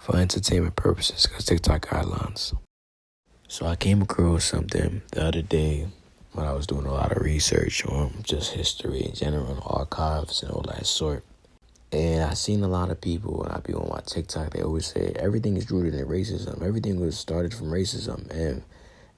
for entertainment purposes because TikTok guidelines. So I came across something the other day when I was doing a lot of research on just history in general, and archives and all that sort. And I seen a lot of people, when I be on my TikTok, they always say everything is rooted in racism. Everything was started from racism. And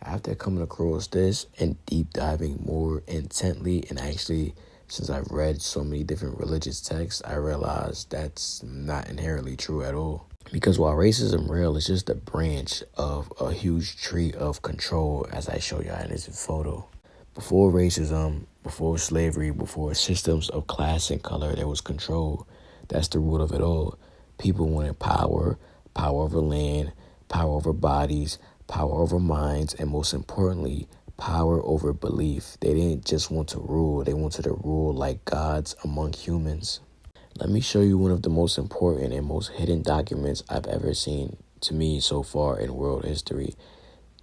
after coming across this and deep diving more intently, and actually, since I've read so many different religious texts, I realized that's not inherently true at all. Because while racism real, it's just a branch of a huge tree of control, as I show y'all in this photo. Before racism, before slavery, before systems of class and color, there was control. That's the root of it all. People wanted power, power over land, power over bodies, power over minds, and most importantly, power over belief. They didn't just want to rule, they wanted to rule like gods among humans. Let me show you one of the most important and most hidden documents I've ever seen, to me, so far in world history.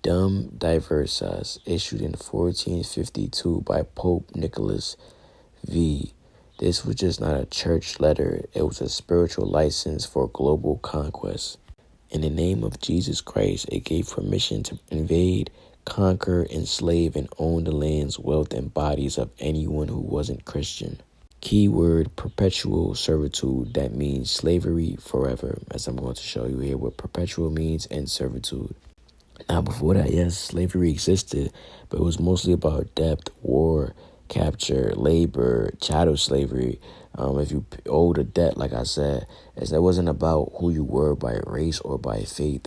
Dum Diversas, issued in 1452 by Pope Nicholas V. This was just not a church letter, it was a spiritual license for global conquest. In the name of Jesus Christ, it gave permission to invade, conquer, enslave, and own the lands, wealth, and bodies of anyone who wasn't Christian. Keyword: perpetual servitude. That means slavery forever, as I'm going to show you here what perpetual means and servitude. Now, before that, yes, slavery existed, but it was mostly about debt, war, capture, labor, chattel slavery. If you owed a debt, like I said, it wasn't about who you were by race or by faith.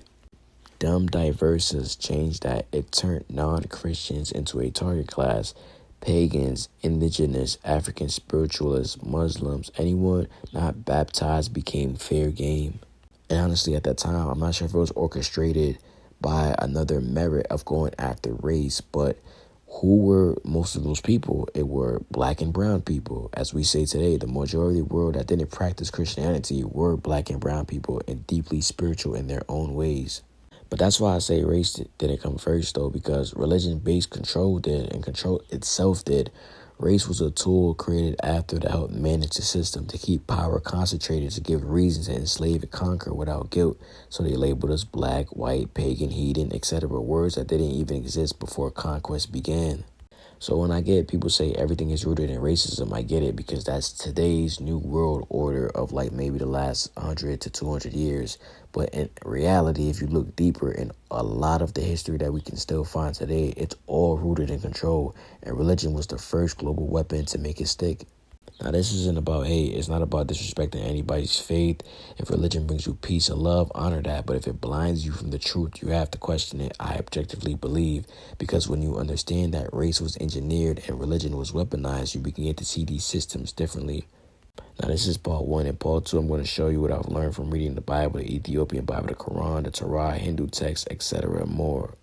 Dum Diversas changed that. It turned non-Christians into a target class. Pagans, indigenous, African spiritualists, Muslims, anyone not baptized became fair game. And honestly, at that time, I'm not sure if it was orchestrated by another merit of going after race, but who were most of those people? It were black and brown people. As we say today, the majority of the world that didn't practice Christianity were black and brown people and deeply spiritual in their own ways. But that's why I say race didn't come first, though, because religion-based control did, and control itself did. Race was a tool created after to help manage the system, to keep power concentrated, to give reasons to enslave and conquer without guilt. So they labeled us black, white, pagan, heathen, etc., words that didn't even exist before conquest began. So when I get people say everything is rooted in racism, I get it, because that's today's new world order of like maybe the last 100 to 200 years. But in reality, if you look deeper in a lot of the history that we can still find today, it's all rooted in control. And religion was the first global weapon to make it stick. Now, this isn't about hate. It's not about disrespecting anybody's faith. If religion brings you peace and love, honor that. But if it blinds you from the truth, you have to question it, I objectively believe. Because when you understand that race was engineered and religion was weaponized, you begin to see these systems differently. Now, this is part 1. And part 2, I'm going to show you what I've learned from reading the Bible, the Ethiopian Bible, the Quran, the Torah, Hindu texts, etc. and more.